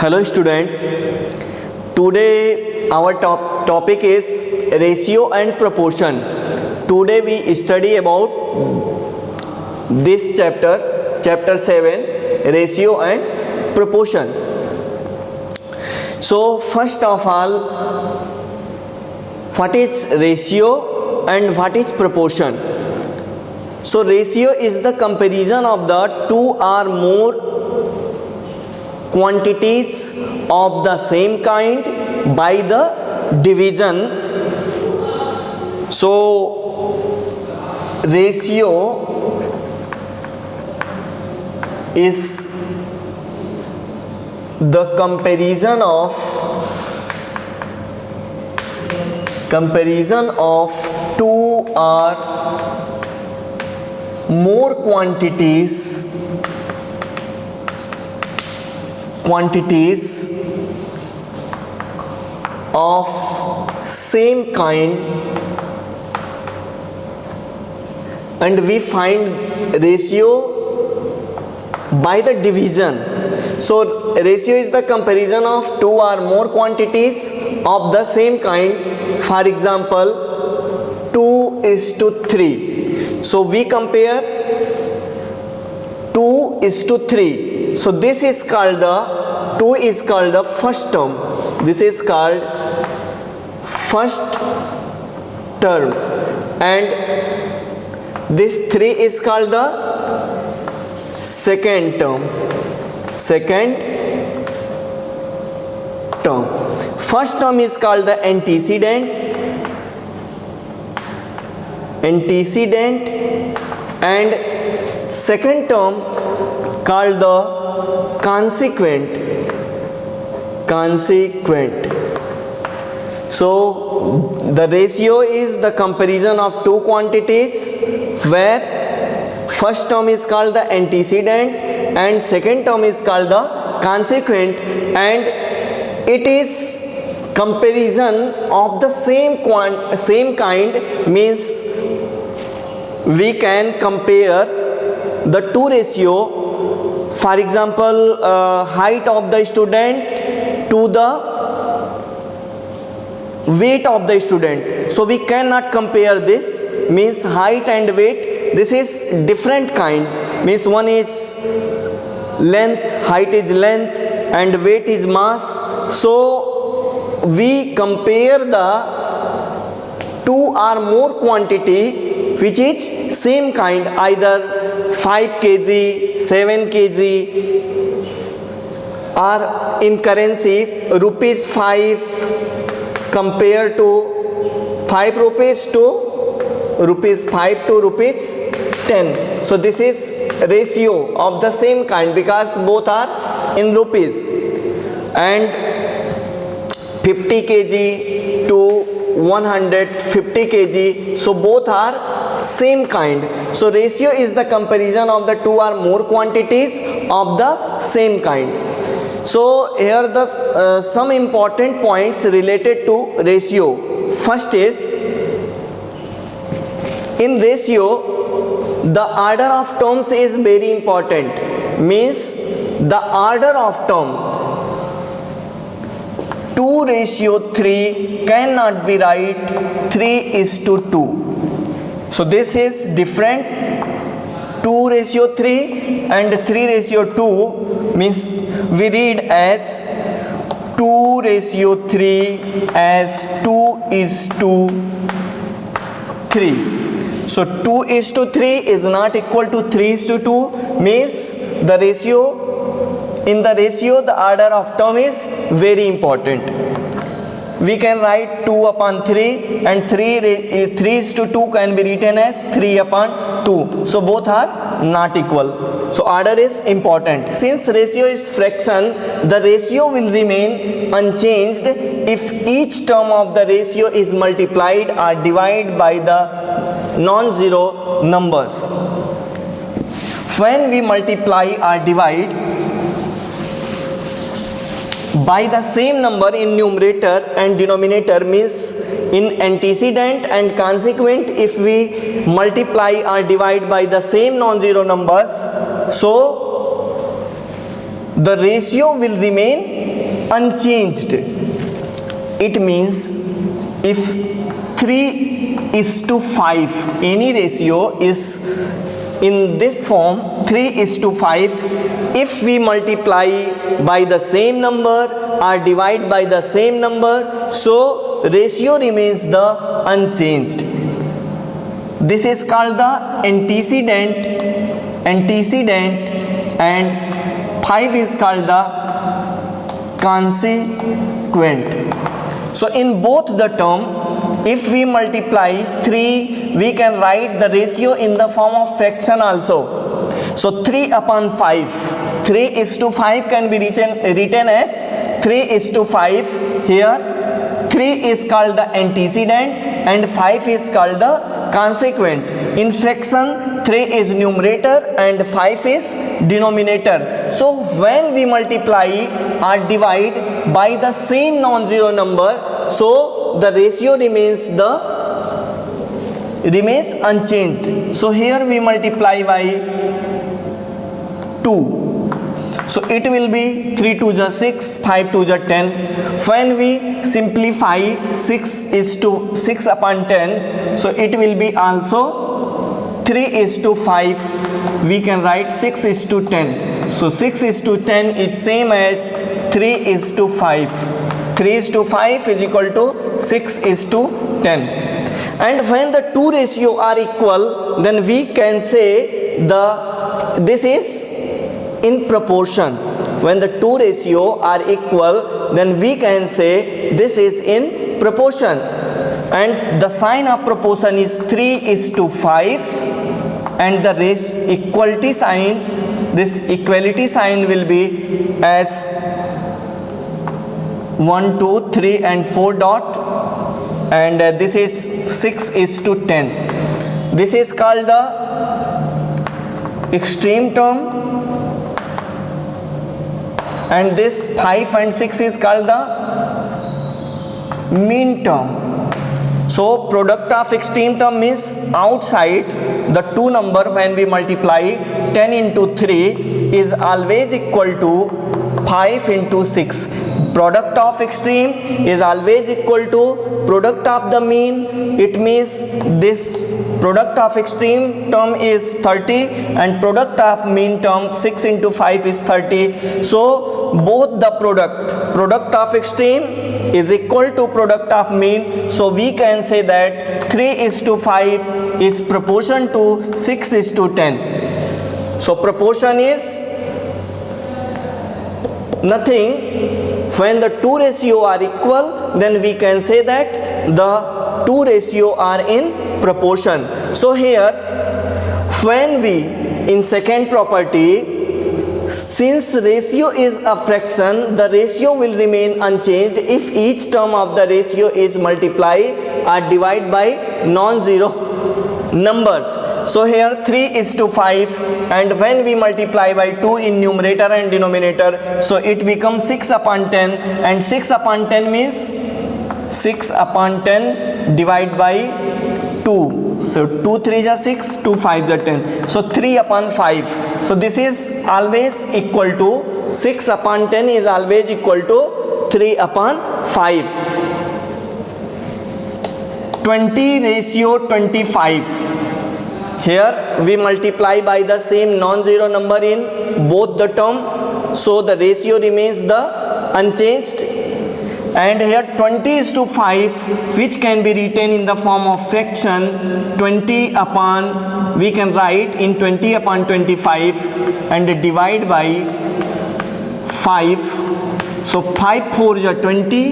Hello student, today our topic is ratio and proportion. Today we study about this chapter 7, ratio and proportion. So first of all, what is ratio and what is proportion? So ratio is the comparison of the two or more quantities of the same kind by the division. So ratio is the comparison of two or more quantities of same kind, and we find ratio by the division. So ratio is the comparison of two or more quantities of the same kind. For example, 2:3. So we compare 2:3. So this is called the first term. This is called first term, and this 3 is called the second term. First term is called the antecedent, and second term called the consequent. So the ratio is the comparison of two quantities where first term is called the antecedent and second term is called the consequent, and it is comparison of the same kind, means we can compare the two ratio. For example, height of the student to the weight of the student. So we cannot compare this, means height and weight, this is different kind, means one is length, height is length, and weight is mass. So we compare the two or more quantity which is same kind, either 5 kg, 7 kg, or in currency rupees 5 compared to 5 rupees to rupees 5 to rupees 10. So this is ratio of the same kind because both are in rupees. And 50 kg to 150 kg, so both are same kind. So ratio is the comparison of the two or more quantities of the same kind. So here the some important points related to ratio. First is, in ratio the order of terms is very important, means the order of term 2:3 cannot be right 3:2. So this is different. 2:3 and 3:2 means we read as 2:3 as 2:3. So 2:3 is not equal to 3:2, means the ratio, in the ratio the order of term is very important. We can write 2/3 and 3:2 can be written as 3/2. So both are not equal. So order is important. Since ratio is fraction, the ratio will remain unchanged if each term of the ratio is multiplied or divided by the non-zero numbers. When we multiply or divide by the same number in numerator and denominator, means in antecedent and consequent, if we multiply or divide by the same non-zero numbers, so the ratio will remain unchanged. It means if 3:5, any ratio is in this form 3:5, if we multiply by the same number or divide by the same number, so ratio remains the unchanged. This is called the antecedent, and 5 is called the consequent. So in both the term, if we multiply 3, we can write the ratio in the form of fraction also. So 3/5, 3:5 can be written as 3:5. Here 3 is called the antecedent and 5 is called the consequent. In fraction, 3 is numerator and 5 is denominator. So when we multiply or divide by the same non-zero number, so the ratio remains unchanged. So here we multiply by 2. So it will be 3 2 is 6, 5 2 is 10. When we simplify 6/10, so it will be also 3:5. We can write 6:10. So 6:10 is same as 3:5. 3:5 is equal to 6:10. And when the two ratio are equal, then we can say this is in proportion. When the two ratio are equal, then we can say this is in proportion. And the sign of proportion is 3:5, and the equality sign, this equality sign will be as 1 2 3 and 4 dot, and this is 6:10. This is called the extreme term, and this 5 and 6 is called the mean term. So product of extreme term means outside the two number, when we multiply 10 into 3 is always equal to 5 into 6. Product of extreme is always equal to product of the mean. It means this product of extreme term is 30 and product of mean term 6 into 5 is 30. So both the product of extreme is equal to product of mean. So we can say that 3:5 is proportion to 6:10. So proportion is nothing. When the two ratio are equal, then we can say that the two ratio are in proportion. So here, when we in second property, since ratio is a fraction, the ratio will remain unchanged if each term of the ratio is multiplied or divided by non-zero numbers. So here 3:5, and when we multiply by 2 in numerator and denominator, so it becomes 6/10, and 6/10 means 6/10 divided by 2. So 2 3 is 6, 2 5 is 10. So 3/5. So this is always equal to 6/10 is always equal to 3/5. 20:25. Here we multiply by the same non-zero number in both the term, so the ratio remains the unchanged. And here 20:5, which can be written in the form of fraction, we can write in 20/25 and divide by 5. So 5 4 is 20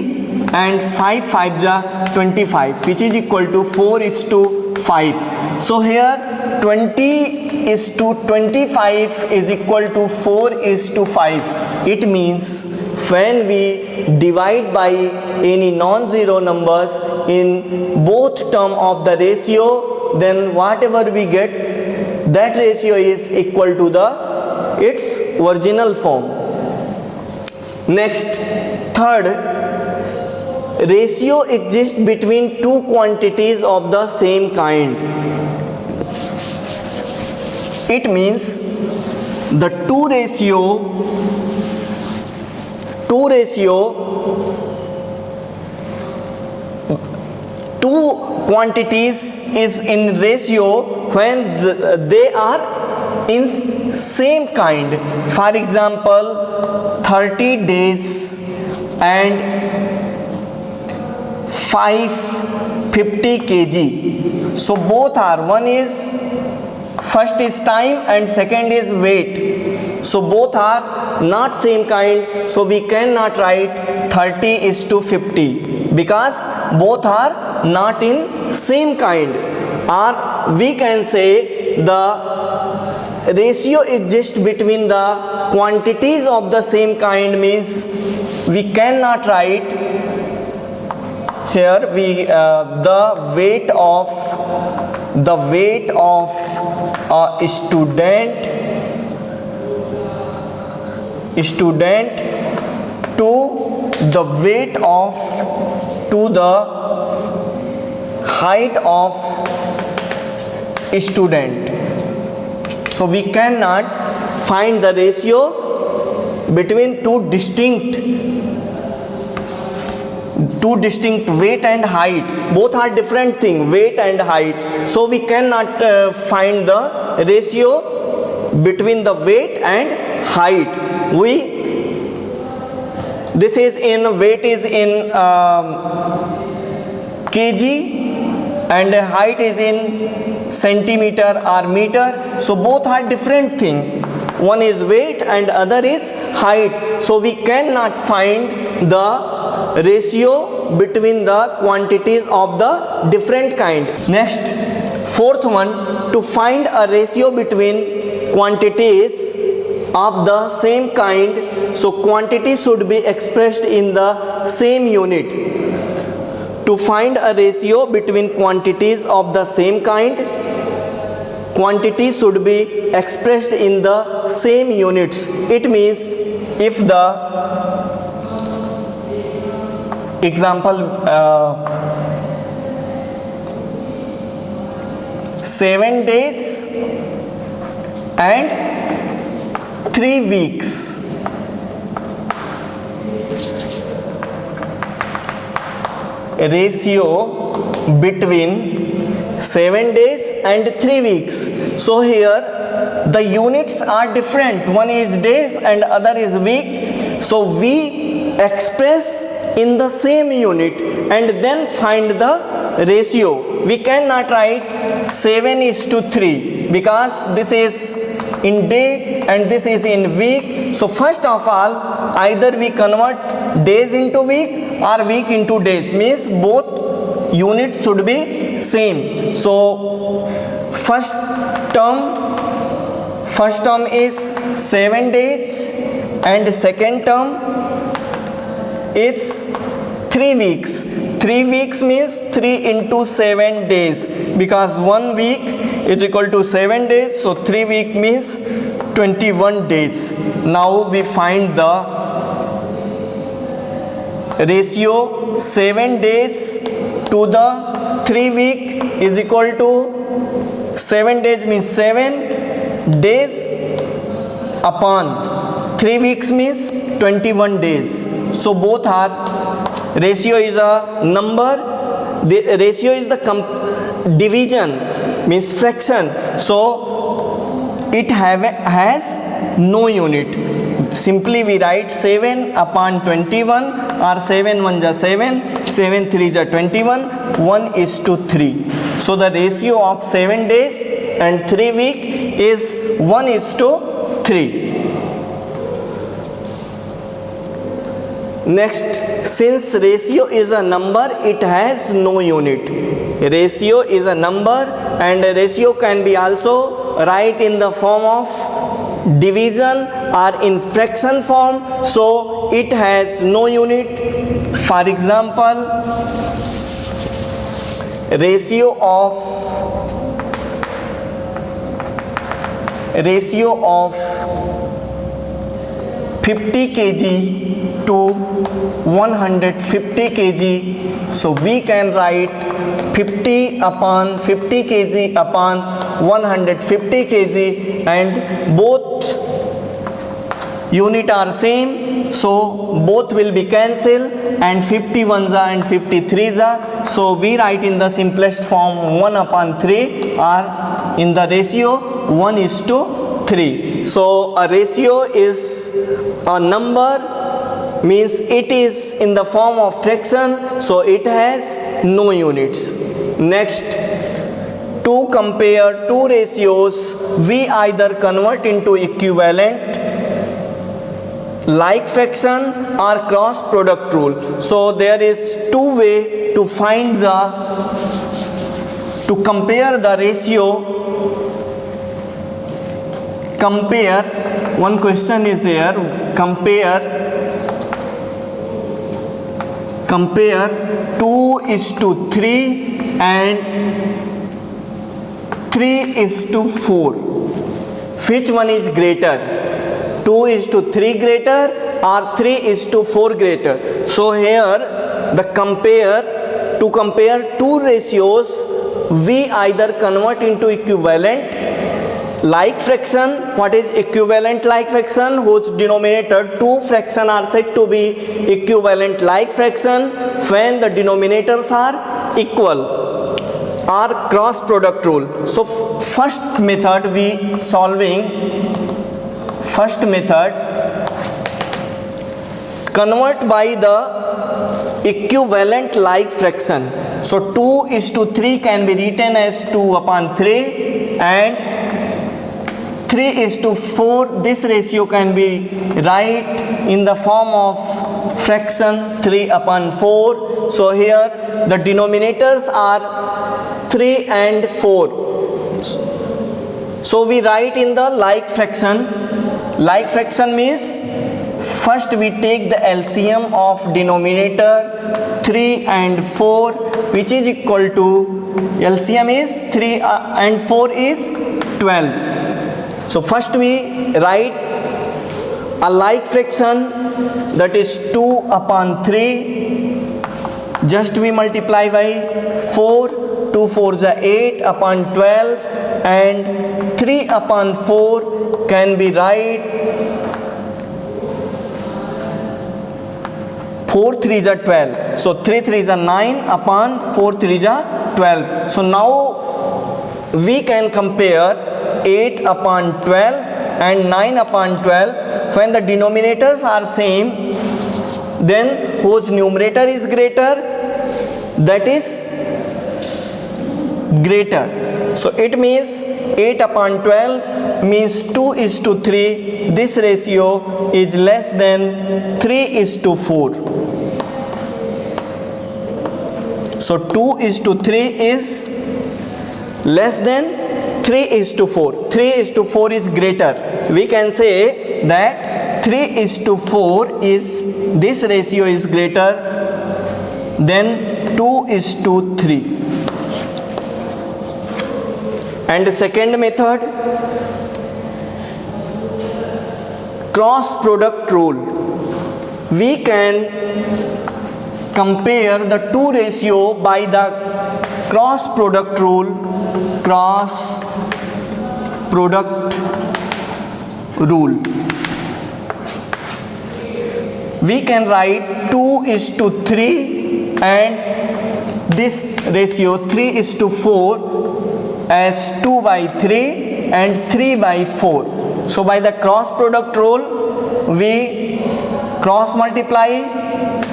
and 5 5 is 25, which is equal to 4:5. So here 20:25 is equal to 4:5. It means when we divide by any non-zero numbers in both term of the ratio, then whatever we get, that ratio is equal to its original form. Next, third, ratio exists between two quantities of the same kind. It means the two two quantities is in ratio when they are in same kind. For example, 30 days and 550 kg. So both are, one is first is time and second is weight. So both are not same kind, so we cannot write 30:50 because both are not in same kind. Or we can say the ratio exists between the quantities of the same kind, means we cannot write here the weight of a student to the weight of to the height of a student. So we cannot find the ratio between two distinct weight and height. Both are different thing, weight and height. So we cannot find the ratio between the weight and height. This is in weight is in kg and height is in centimeter or meter. So both are different thing. One is weight and other is height. So we cannot find the ratio between the quantities of the different kind. Next, fourth one, to find a ratio between quantities of the same kind. So quantity should be expressed in the same unit. To find a ratio between quantities of the same kind, quantity should be expressed in the same units. It means if the example 7 days and 3 weeks. Ratio between 7 days and 3 weeks. So here the units are different. One is days and other is week. So we express in the same unit and then find the ratio. We cannot write 7:3 because this is in day and this is in week. So first of all, either we convert days into week or week into days, means both units should be same. So first term is 7 days and second term is 3 weeks. 3 weeks means 3 into 7 days, because 1 week is equal to 7 days. So 3 week means 21 days. Now we find the ratio. 7 days to the 3 week is equal to 7 days means 7 days upon 3 weeks means 21 days. So both are, ratio is a number, the ratio is the division means fraction. So it has no unit. Simply we write 7 upon 21 or 7 1 ja 7, 7 3 ja 21, 1:3. So the ratio of 7 days and 3 week is 1:3. Next, since ratio is a number, it has no unit. Ratio is a number and a ratio can be also write in the form of division or in fraction form. So it has no unit. For example, ratio of 50 kg to 150 kg. So we can write 50 upon 50 kg upon 150 kg and both unit are same. so both will be cancelled and 51 and 53 so we write in the simplest form 1/3 or in the ratio 1:3. So a ratio is a number, means it is in the form of fraction, so it has no units. Next, to compare two ratios, we either convert into equivalent like fraction or cross product rule. So there is two way to find to compare the ratio. Compare, one question is here, compare 2:3 and 3:4. Which one is greater? 2:3 greater or 3:4 greater? So here to compare two ratios, we either convert into equivalent like fraction. What is equivalent like fraction? Whose denominator two fraction are said to be equivalent like fraction when the denominators are equal, or cross product rule. So first method convert by the equivalent like fraction. So 2:3 can be written as 2/3 and 3:4. This ratio can be write in the form of fraction 3/4. So here the denominators are 3 and 4. So we write in the like fraction. Like fraction means first we take the LCM of denominator 3 and 4, which is equal to, LCM is 3 and 4 is 12. So first we write a like fraction, that is 2/3. Just we multiply by 4. 2 4s are 8/12 and 3/4 can be write 4 3s are 12. So 3 3s are 9/4 3s are 12. So now we can compare 8/12 and 9/12. When the denominators are same, then whose numerator is greater, that is greater. So it means 8/12 means 2:3. This ratio is less than 3:4. So 2:3 is less than 3:4. 3:4 is greater. We can say that 3:4 is, this ratio is greater than 2:3. And the second method, cross product rule. We can compare the two ratio by the cross product rule. Cross product rule. We can write 2:3 and this ratio 3:4 as 2/3 and 3/4. So by the cross product rule, we cross multiply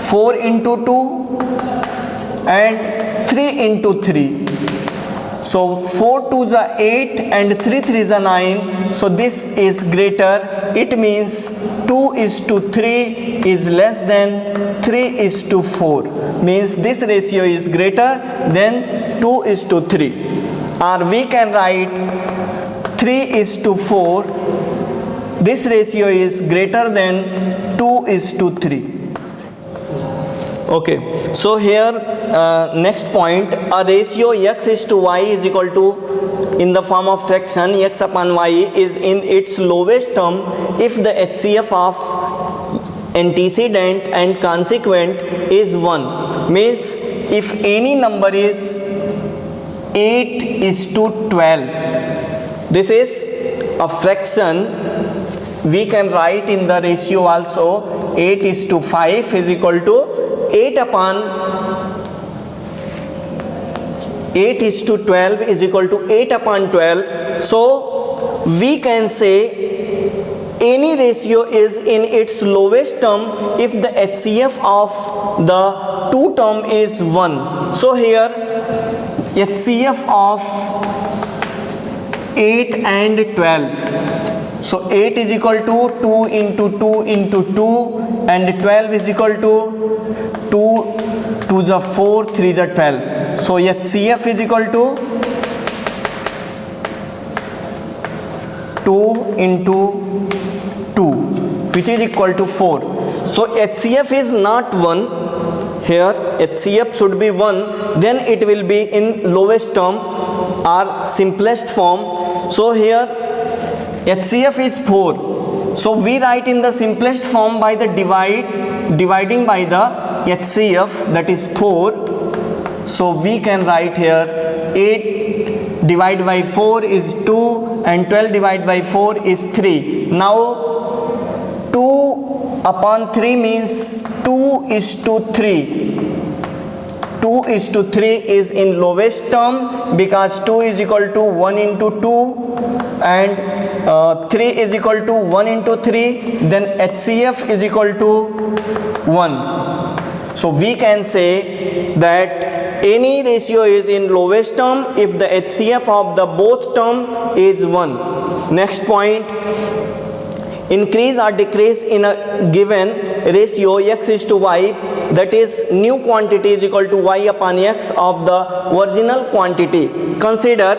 4 into 2 and 3 into 3. So 4 2s are 8 and 3 3s are 9. So this is greater. It means 2:3 is less than 3:4. Means this ratio is greater than 2:3. Or we can write 3:4. This ratio is greater than 2:3. Okay, so here next point, a ratio x:y is equal to, in the form of fraction, x/y is in its lowest term if the HCF of antecedent and consequent is 1. Means if any number is 8:12, this is a fraction. We can write in the ratio also 8:5 is equal to 8:12 is equal to 8/12. So we can say any ratio is in its lowest term if the HCF of the two term is 1. So here HCF of 8 and 12. So 8 is equal to 2 into 2 into 2 and 12 is equal to 2 to the 4 3 the 12. So HCF is equal to 2 into 2 which is equal to 4. So HCF is not 1. Here HCF should be 1, then it will be in lowest term or simplest form. So here HCF is 4. So we write in the simplest form by the dividing by the HCF, that is 4. So we can write here 8 divided by 4 is 2 and 12 divided by 4 is 3. Now 2/3 means 2:3. 2:3 is in lowest term because 2 is equal to 1 into 2 and 3 is equal to 1 into 3. Then HCF is equal to 1. So we can say that any ratio is in lowest term if the HCF of the both term is 1. Next point, increase or decrease in a given ratio x is to y, that is new quantity is equal to y upon x of the original quantity. Consider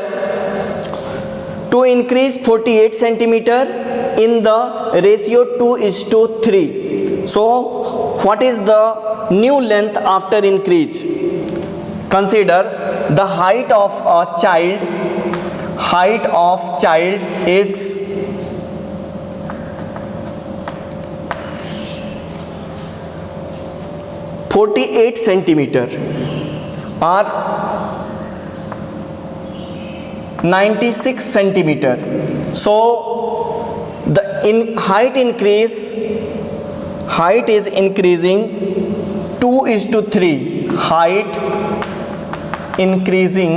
to increase 48 centimeter in the ratio 2:3. So what is the new length after increase? Consider the height of a child. Height of child is 48 centimeter or 96 centimeter. So the height is increasing 2:3. Height increasing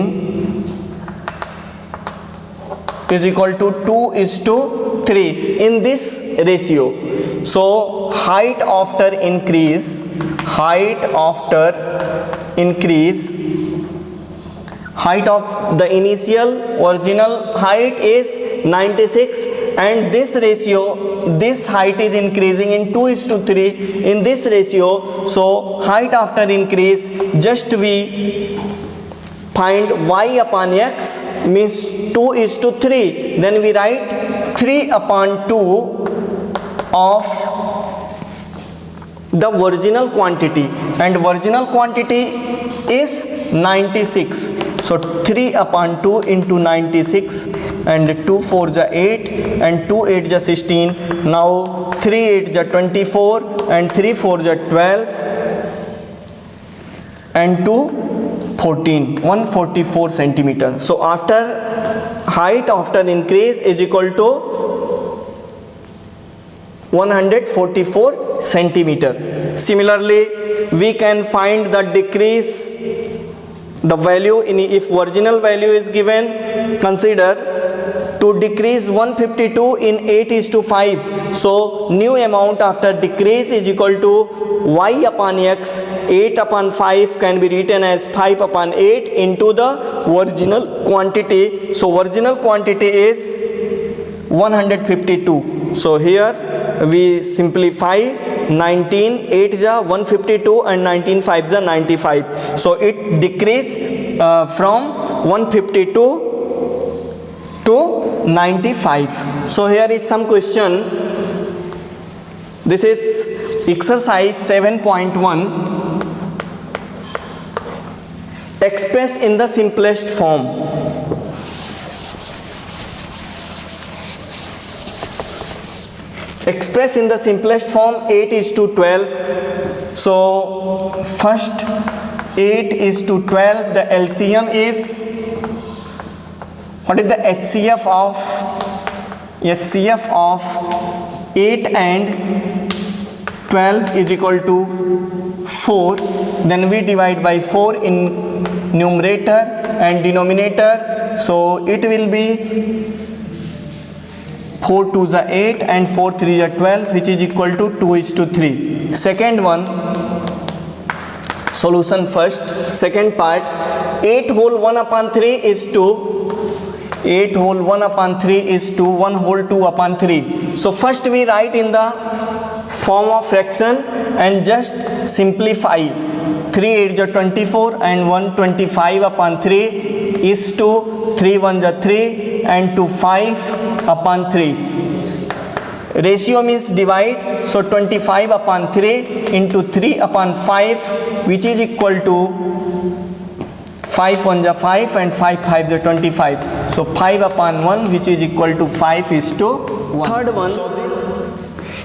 is equal to 2:3 in this ratio. So height after increase, height of the initial original height is 96 and this ratio, this height is increasing in 2:3 in this ratio. So height after increase, just we find y upon x means 2:3. Then we write 3/2 of the original quantity, and original quantity is 96. So 3/2 into 96 and 2 4 is 8 and 2 8 is 16. Now 3 8 is 24 and 3 4 is 12 and 2 14, 144 centimeter. So after height after increase is equal to 144 centimeter. Similarly, we can find the decrease, the value in, if original value is given. Consider to decrease 152 in 8:5. So new amount after decrease is equal to y upon x. 8/5 can be written as 5/8 into the original quantity. So original quantity is 152. So here we simplify 19 8 is 152 and 19 5 is 95. So it decreased from 152 to 95. So here is some question. This is exercise 7.1. Express in the simplest form. Express in the simplest form 8:12. So first 8:12, the LCM is, what is the HCF of 8 and 12 is equal to 4, then we divide by 4 in numerator and denominator, so it will be 4 2s are 8 and 4 3s are 12, which is equal to 2:3. Second one, solution first, second part, 8 whole 1 upon 3 is 2, 8 whole 1 upon 3 is 2, 1 whole 2 upon 3. So first we write in the form of fraction and just simplify. 3 8s are 24 and 125 upon 3 is 2, 3 1s are 3 and 2 5 upon 3. Ratio means divide, so 25 upon 3 into 3 upon 5, which is equal to 5 1s are 5 and 5 5s are 25. So 5 upon 1, which is equal to 5:1. Third one,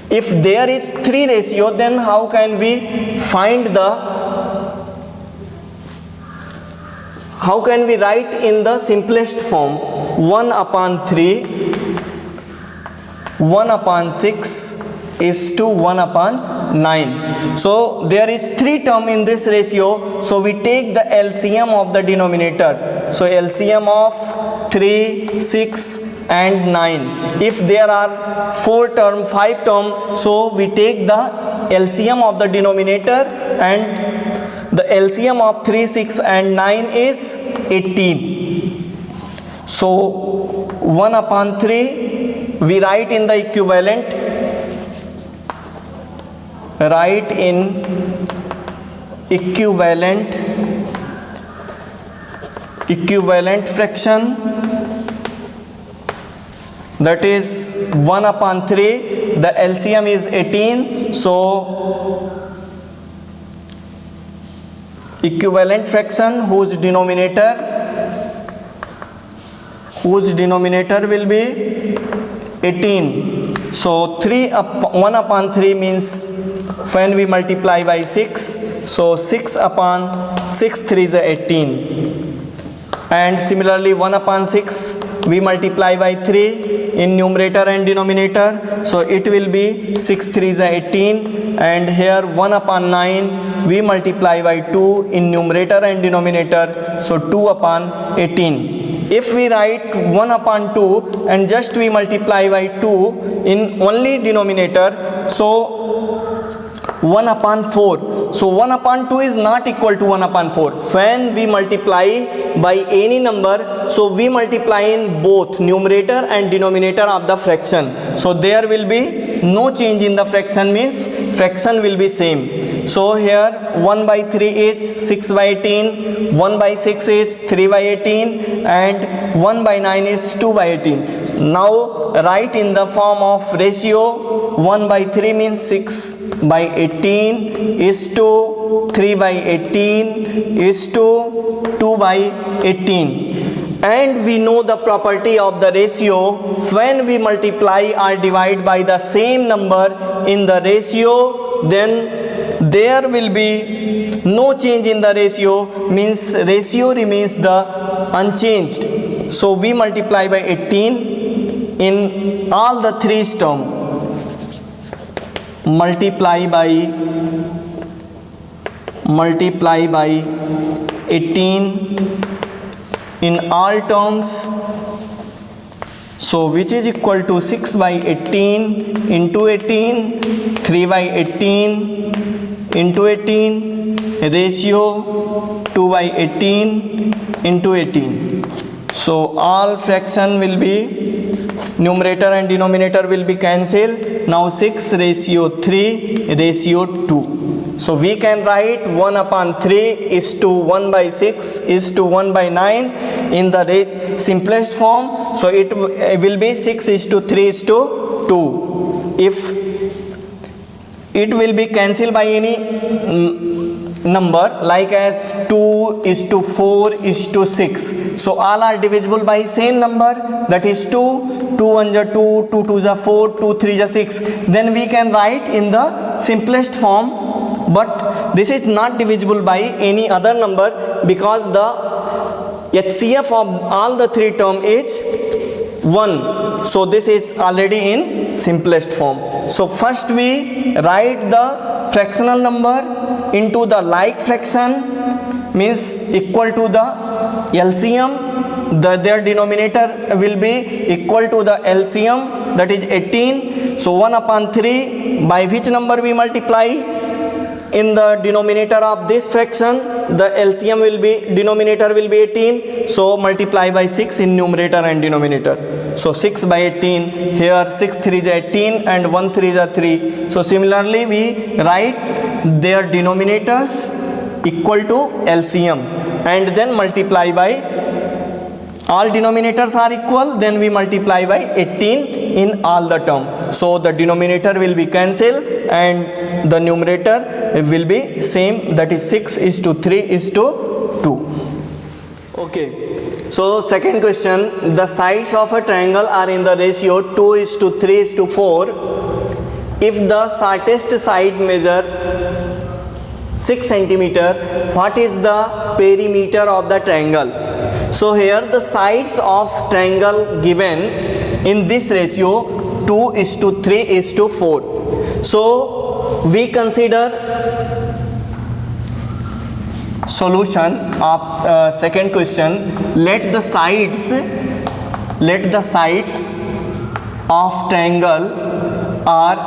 if there is 3 ratio, then how can we write in the simplest form? 1 upon 3, 1 upon 6 is to 1 upon 9. So there is 3 term in this ratio, so we take the LCM of the denominator. So LCM of 3, 6 and 9. If there are 4 term, 5 term, so we take the LCM of the denominator, and the LCM of 3, 6 and 9 is 18. So 1 upon 3 we write in the equivalent, write in equivalent fraction, that is 1 upon 3, the LCM is 18, so equivalent fraction whose denominator will be 18. So 1 upon 3 means when we multiply by 6, so 6 upon 6 3s are 18. And similarly 1 upon 6 we multiply by 3 in numerator and denominator, so it will be 6 3s are 18. And here 1 upon 9 we multiply by 2 in numerator and denominator, so 2 upon 18. If we write 1 upon 2 and just we multiply by 2 in only denominator, so 1 upon 4. So 1 upon 2 is not equal to 1 upon 4. When we multiply by any number, so we multiply in both numerator and denominator of the fraction. So there will be no change in the fraction, means fraction will be same. So here 1 by 3 is 6 by 18, 1 by 6 is 3 by 18 and 1 by 9 is 2 by 18. Now write in the form of ratio. 1 by 3 means 6 by 18 is to 3 by 18 is to 2 by 18. And we know the property of the ratio. When we multiply or divide by the same number in the ratio, then there will be no change in the ratio, means ratio remains the unchanged. So we multiply by 18 in all the 3 terms. Multiply by 18 in all terms, so which is equal to 6 by 18 into 18, 3 by 18 into 18, ratio 2 by 18 into 18. So all fraction will be, numerator and denominator will be cancelled. Now 6 ratio 3 ratio 2. So we can write 1 upon 3 is to 1 by 6 is to 1 by 9 in the simplest form. So it will be 6 is to 3 is to 2. If it will be cancelled by any number, like as 2 is to 4 is to 6. So all are divisible by same number, that is 2. 2 1s are 2, 2 2s are 4, 2 3s are 6. Then we can write in the simplest form, but this is not divisible by any other number because the HCF of all the 3 terms is 1. So this is already in simplest form. So first we write the fractional number into the like fraction, means equal to the LCM. Their denominator will be equal to the LCM, that is 18. So 1 upon 3, by which number we multiply in the denominator of this fraction? The LCM will be, denominator will be 18. So multiply by 6 in numerator and denominator. So 6 by 18, here 6 3 is 18 and 1 3 is 3. So similarly we write their denominators equal to LCM and then multiply by, all denominators are equal, then we multiply by 18 in all the term. So the denominator will be cancelled and the numerator will be same, that is 6:3:2. Okay. So second question, the sides of a triangle are in the ratio 2:3:4. If the shortest side measure 6 centimeter, what is the perimeter of the triangle? So here the sides of triangle given in this ratio 2:3:4. So we consider solution of second question. Let the sides of triangle are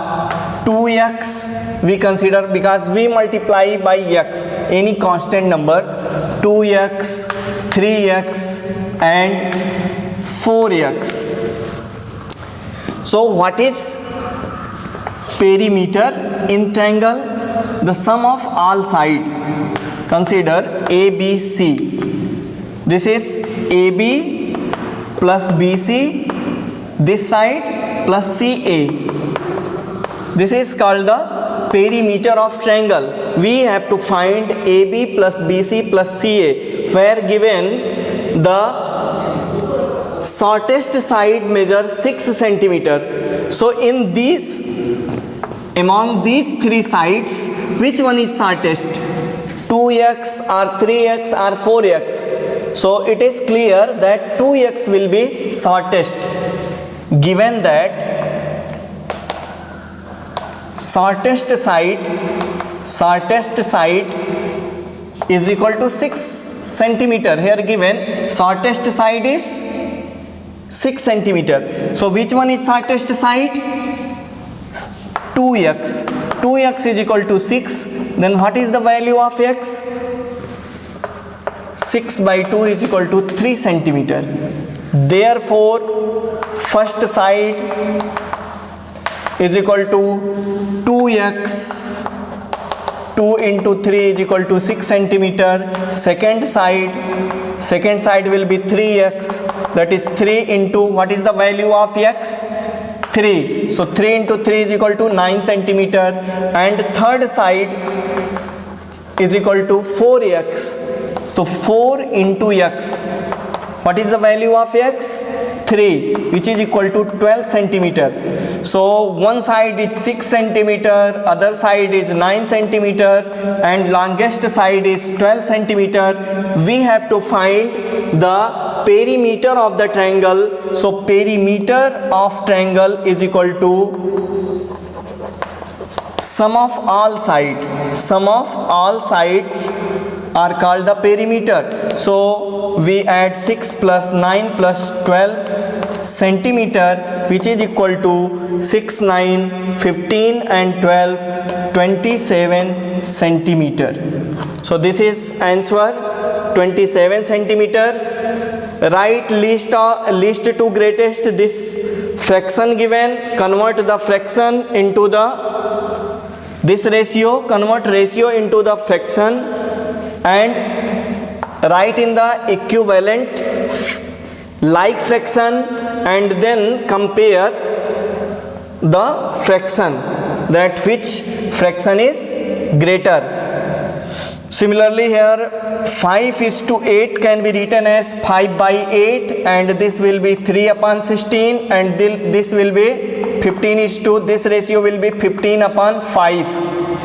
2x, we consider, because we multiply by x, any constant number, 2x, 3x and 4x. So what is perimeter in triangle? The sum of all sides. Consider ABC. This is AB plus BC, this side plus CA. This is called the perimeter of triangle. We have to find AB plus BC plus CA, where given the shortest side measure 6 centimeter. So in these, among these three sides, which one is shortest? 2x or 3x or 4x? So it is clear that 2x will be shortest, given that shortest side is equal to 6 centimeter. Here given shortest side is 6 centimeter. So which one is shortest side? 2x. 2x is equal to 6. Then what is the value of x? 6 by 2 is equal to 3 centimeter. Therefore first side is equal to 2x. 2 into 3 is equal to 6 centimeter. Second side will be 3x, that is 3 into, what is the value of x? 3. So 3 into 3 is equal to 9 centimeter. And third side is equal to 4x. So 4 into x, what is the value of x? 3, which is equal to 12 centimeter. So one side is 6 centimeter, other side is 9 centimeter, and longest side is 12 centimeter. We have to find the perimeter of the triangle. So perimeter of triangle is equal to sum of all sides. Sum of all sides are called the perimeter. So we add 6 plus 9 plus 12 centimeter, which is equal to 6, 9, 15 and 12, 27 centimeter. So this is answer, 27 centimeter. Write least to greatest this fraction given, convert the fraction into this ratio, convert ratio into the fraction and write in the equivalent like fraction, and then compare the fraction, that which fraction is greater. Similarly here 5:8 can be written as 5 by 8, and this will be 3 upon 16, and this will be 15:, this ratio will be 15 upon 5.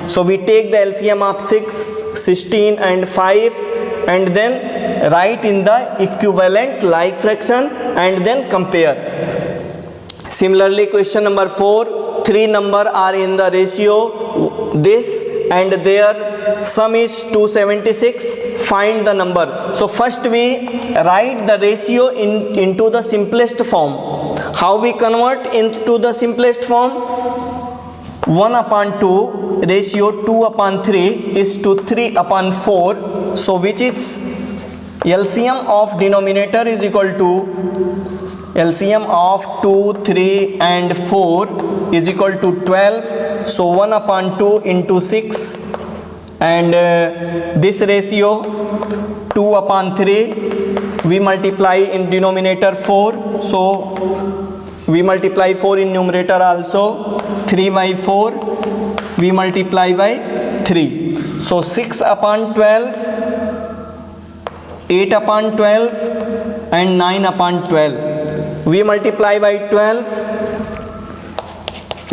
So we take the LCM of 6, 16 and 5 and then write in the equivalent like fraction and then compare. Similarly, question number 4, 3 number are in the ratio this and their sum is 276. Find the number. So first we write the ratio into the simplest form. How we convert into the simplest form? 1/2 ratio 2/3 is to 3/4. So which is LCM of denominator is equal to LCM of 2, 3 and 4 is equal to 12. So 1/2 into 6 and this ratio 2/3 we multiply in denominator 4. So we multiply 4 in numerator also. 3/4 we multiply by 3. So 6/12, 8/12 and 9/12. We multiply by 12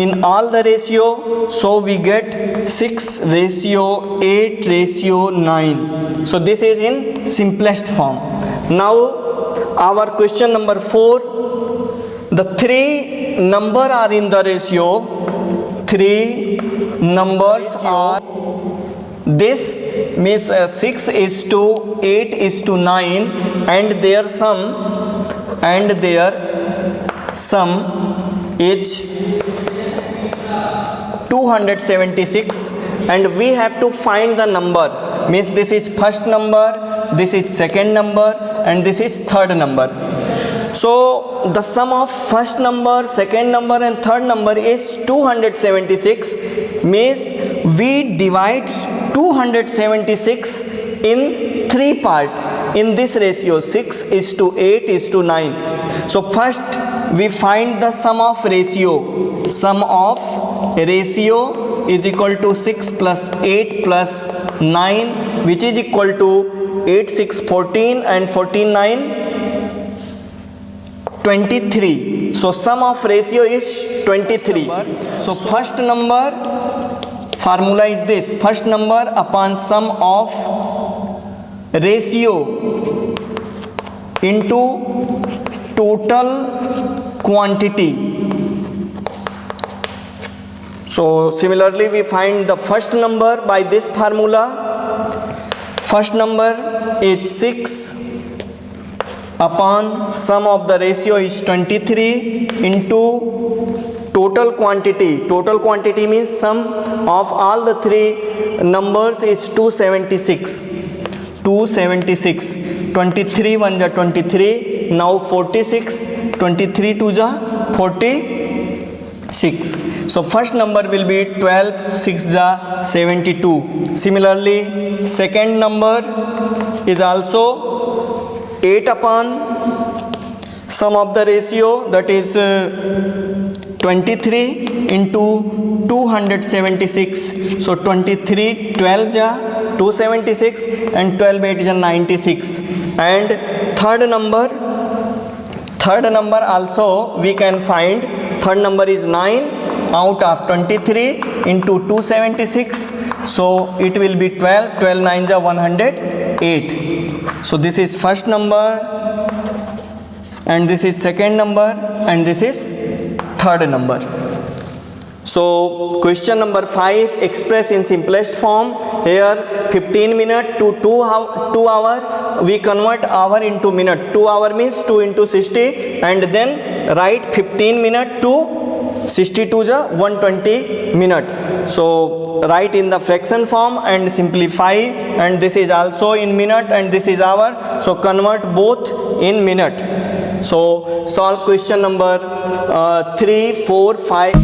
in all the ratio, so we get 6:8:9. So this is in simplest form. Now our question number 4, the 3 number are in the ratio. 3 numbers are, this means 6:8:9 and their sum is 276 and we have to find the number. Means this is first number, this is second number and this is third number. So the sum of first number, second number and third number is 276. Means we divide 276 in 3 parts in this ratio. 6:8:9. So first we find the sum of ratio. Sum of ratio is equal to 6 plus 8 plus 9, which is equal to 8, 6, 14 and 14, 9, 23. So sum of ratio is 23. So first number formula is this: first number upon sum of ratio into total quantity. So similarly we find the first number by this formula. First number is 6 upon sum of the ratio is 23 into total quantity. Total quantity means sum of all the 3 numbers is 276. 276. 23 1 ja 23. Now 46. 23 2 ja 46. So first number will be 12, 6 ja 72. Similarly, second number is also 8 upon sum of the ratio, that is 23 into 276. So 23 12 ja 276 and 12 8 is 96. And third number also we can find. Third number is 9 out of 23 into 276. So it will be 12. 12 9 is 108. So this is first number and this is second number and this is third number. So question number 5, express in simplest form. Here 15 minutes to 2 hour. We convert hour into minute. 2 hour means 2 into 60 and then write 15 minutes to 62 is 120 minute. So write in the fraction form and simplify, and this is also in minute and this is hour. So convert both in minute. So solve question number 3, 4, 5.